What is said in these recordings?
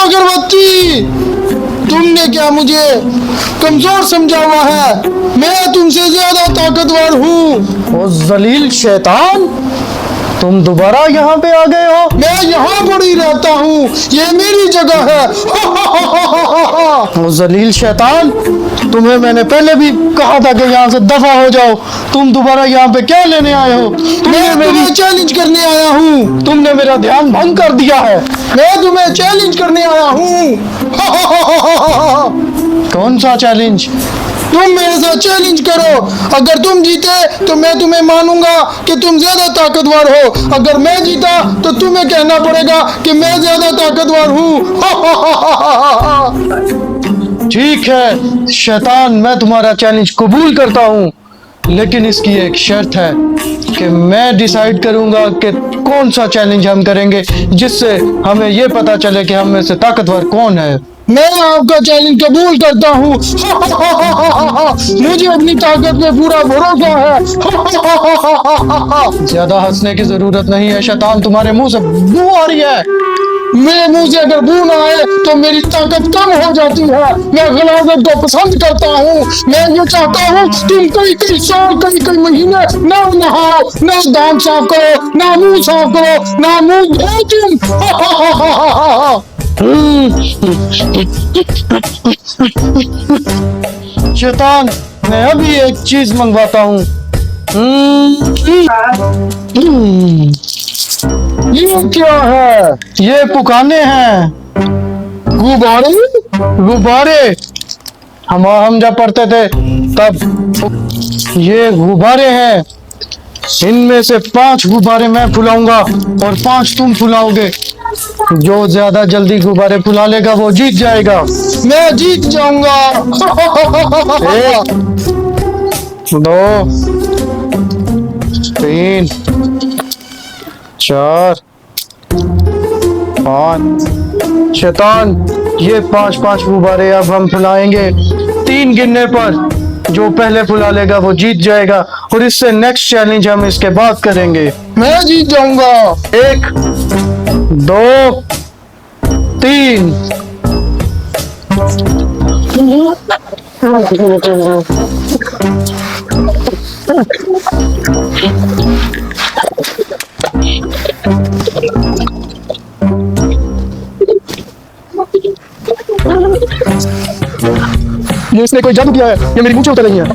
अगरबत्ती, तुमने क्या मुझे कमजोर समझा हुआ है? मैं तुमसे ज्यादा ताकतवर हूँ। ओ जलील शैतान, तुम दोबारा यहाँ पे आ गए हो? मैं यहाँ पर ही रहता हूँ, ये मेरी जगह है। ओ जलील शैतान, तुम्हें मैंने पहले भी कहा था कि यहाँ से दफा हो जाओ। तुम दोबारा यहाँ पे क्या लेने आए हो? मैं तुम्हें चैलेंज करने आया हूँ। तुमने मेरा ध्यान भंग कर दिया है। मैं तुम्हें चैलेंज करने आया हूँ। कौन सा चैलेंज? तुम मेरे साथ चैलेंज करो। अगर तुम जीते तो मैं तुम्हें मानूंगा कि तुम ज्यादा ताकतवर हो। अगर मैं जीता तो तुम्हें कहना पड़ेगा कि मैं ज्यादा ताकतवर हूँ। ठीक है शैतान, मैं तुम्हारा चैलेंज कबूल करता हूँ, लेकिन इसकी एक शर्त है कि मैं डिसाइड करूंगा कि कौन सा चैलेंज हम करेंगे, जिससे हमें ये पता चले कि हम में से ताकतवर कौन है। मैं आपका चैलेंज कबूल करता हूँ। मुझे अपनी ताकत पे पूरा भरोसा है। ज्यादा हंसने की जरूरत नहीं है शैतान, तुम्हारे मुंह से बू आ रही है। मेरे मुंह से अगर बू ना आए तो मेरी ताकत कम हो जाती है। मैं गलाजत को पसंद करता हूँ। मैं ये चाहता हूँ तुम कई साल कई महीने ना नहाओ, ना दांत साफ करो, ना मुंह साफ करो, ना मुंह धो तुम। शैतान, मैं अभी एक चीज मंगवाता हूँ। ये क्या है? ये पुकाने हैं। गुब्बारे? गुब्बारे? हम जब पढ़ते थे तब ये गुब्बारे हैं। इनमें से 5 गुब्बारे मैं फुलाऊंगा और 5 तुम फुलाओगे। जो ज्यादा जल्दी गुब्बारे फुला लेगा वो जीत जाएगा। मैं जीत जाऊंगा। 1 2 3 4 5। शैतान, ये 5 गुब्बारे अब हम फुलाएंगे। 3 गिनने पर जो पहले फुला लेगा वो जीत जाएगा, और इससे नेक्स्ट चैलेंज हम इसके बाद करेंगे। मैं जीत जाऊंगा। 1 2 3। ये इसने कोई जादू किया है, ये मेरी मूंछें उतर रही हैं।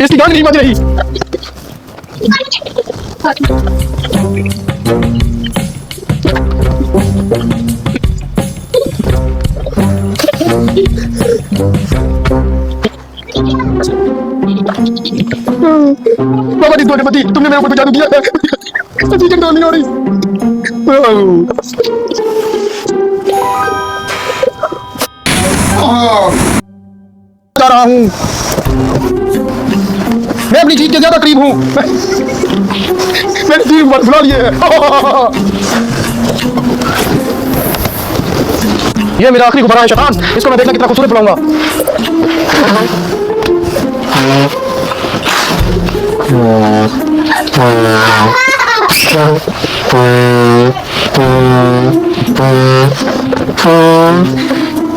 इसकी गांड नहीं बज रही। बाबा जी अगरबत्ती, तुमने मेरे ऊपर जादू किया है। जी कंट्रोल नहीं हो रही। जा रहा हूँ। मैं अपनी जीत के ज्यादा करीब हूँ। मैंने 3 बार फुला लिए। ये मेरा आखिरी गुब्बारा है शैतान, इसको मैं देखना कितना खूबसूरत फुलाऊंगा।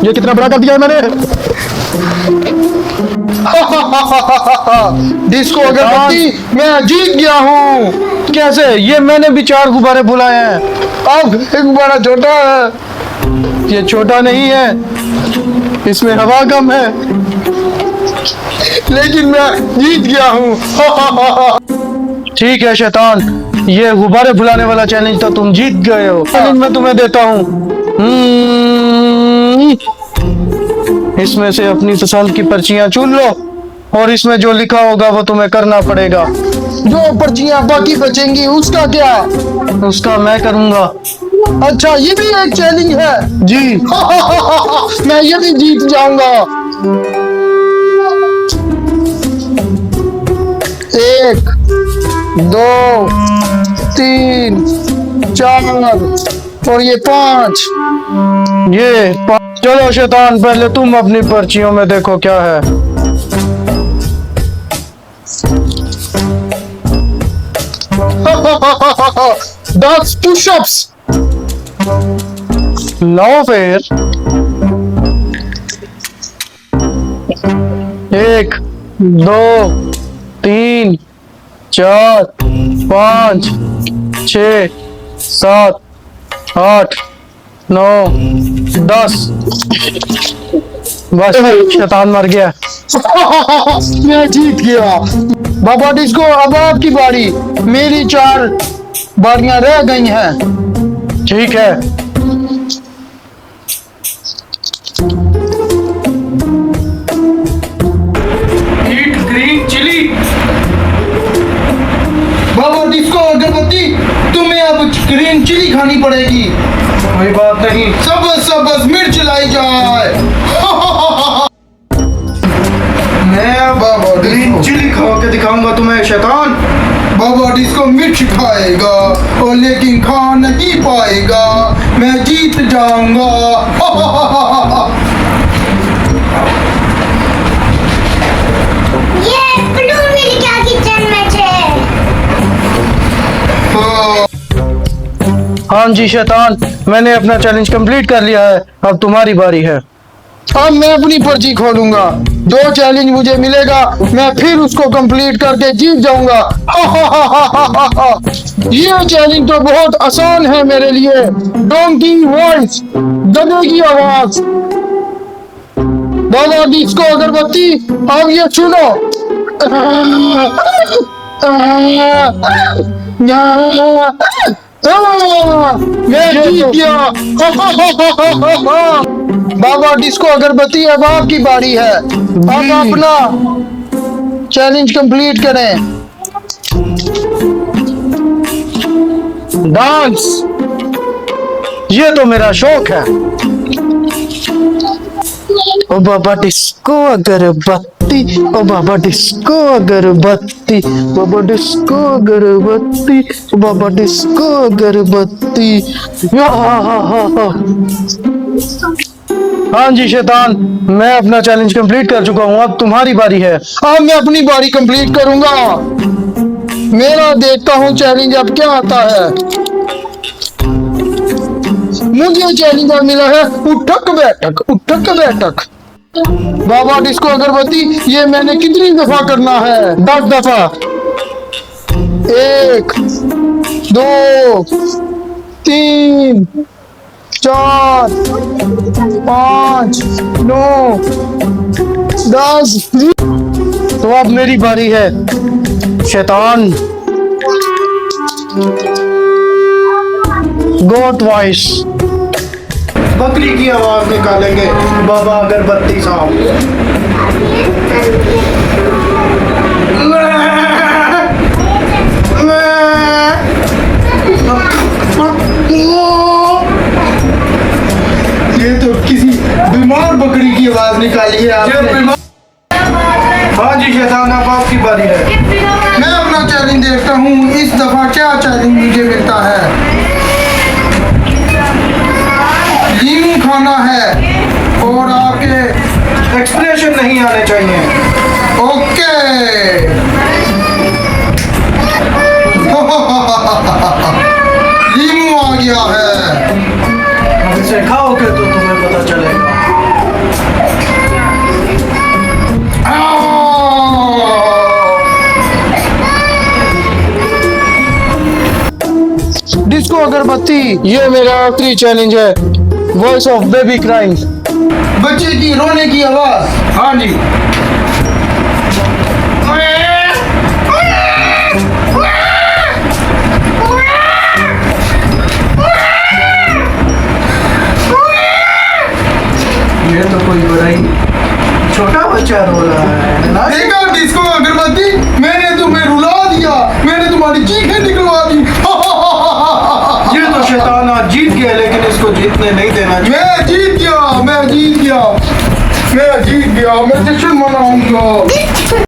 ये कितना बड़ा कर दिया है मैंने। डिस्को अगरबत्ती, मैं जीत गया हूँ। कैसे? ये मैंने भी 4 गुब्बारे फुलाए हैं। अब एक गुब्बारा छोटा है। ये छोटा नहीं है, इसमें हवा कम है, लेकिन मैं जीत गया हूँ। ठीक है शैतान, ये गुब्बारे फुलाने वाला चैलेंज तो तुम जीत गए हो। चैलेंज मैं तुम्हें देता हूँ। इसमें से अपनी पसंद की पर्चियां चुन लो, और इसमें जो लिखा होगा वो तुम्हें करना पड़ेगा। जो पर्चियां बाकी बचेंगी उसका क्या? उसका मैं करूंगा। अच्छा, ये भी एक चैलेंज है जी। मैं ये भी जीत जाऊंगा। 1 2 3 4 और ये 5। चलो शैतान, पहले तुम अपनी पर्चियों में देखो क्या है। 10 पुशअप्स। लाओ फिर। 1 2 3 4 5 6 7 8 9 10। बस शैतान मर गया। मैं जीत गया। बाबा डिस्को, अब आपकी बारी। मेरी 4 बारियां रह गई हैं। ठीक है। Eat green chilli. बाबा डिस्को अगरबत्ती, तुम्हें अब ग्रीन चिली खानी पड़ेगी। कोई बात नहीं। सबस सबस मिर्च लाई जाए। मैं बाबा ग्रीन डिस्को, चिली खा के दिखाऊंगा तुम्हें शैतान। बाबा डिस्को मिर्च खाएगा और लेकिन खा नहीं पाएगा। मैं जीत जाऊंगा। ये पेट्रोल मिल गया किचन में छे। हाँ जी शैतान, मैंने अपना चैलेंज कंप्लीट कर लिया है। अब तुम्हारी बारी है। अब मैं अपनी पर्ची खोलूंगा। जो चैलेंज मुझे मिलेगा मैं फिर उसको कंप्लीट करके जीत जाऊंगा। ये चैलेंज तो बहुत आसान है मेरे लिए। डोंकी वॉइस, गधे की आवाज। बाबा डिस्को अगरबत्ती, अब ये सुनो। मैं जीत गया। बाबा डिस्को अगरबत्ती, अब आपकी बारी है। अब अपना चैलेंज कंप्लीट करें। डांस, ये तो मेरा शौक है। ओ बाबा डिस्को अगरबत्ती, ओ बाबा डिस्को अगरबत्ती, बाबा डिस्को अगरबत्ती, ओ बाबा डिस्को अगरबत्ती। हाँ जी शैतान, मैं अपना चैलेंज कंप्लीट कर चुका हूँ। अब तुम्हारी बारी है। अब मैं अपनी बारी कंप्लीट करूंगा। मेरा देखता हूँ चैलेंज अब क्या आता है। मुझे चैलेंज मिला है उठक बैठक, उठक बैठक। बाबा डिस्को अगरबत्ती, ये मैंने कितनी दफा करना है? 10 दफा। 1 2 3 4 5 9 10। तो अब मेरी बारी है शैतान। गोट वॉइस। बकरी की आवाज निकालेंगे बाबा अगरबत्ती साहब। ये तो किसी बीमार बकरी की आवाज निकाली है आपने। हाँ जी शैतान, अब आपकी बारी है। मैं अपना चैलेंज देखता हूँ इस दफा क्या चैलेंज मुझे मिलता है। लीमू खाना है और आपके एक्सप्रेशन नहीं आने चाहिए। ओके। लीमू आ गया है। अब इसे खाओगे तो तुम्हें पता चलेगा। डिस्को अगरबत्ती, ये मेरा आखिरी चैलेंज है। Voice of baby crying. बच्चे की रोने की आवाज। हाँ जी। ये तो कोई बड़ा ही छोटा बच्चा रो रहा है ना। देखा डिस्को अगरबत्ती, मैंने तुम्हें रुला दिया। मैंने तुम्हारी चीखें निकलवा दी। ये तो शैतान आज जीत गया, लेकिन इसको जीतने नहीं देना चाहिए। मैं जीत गया, मैं जीत गया, मैं जीत गया। मैं जश्न मनाऊंगा।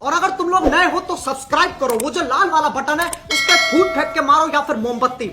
और अगर तुम लोग नए हो तो सब्सक्राइब करो। वो जो लाल वाला बटन है उस पर फूट फेंक के मारो या फिर मोमबत्ती।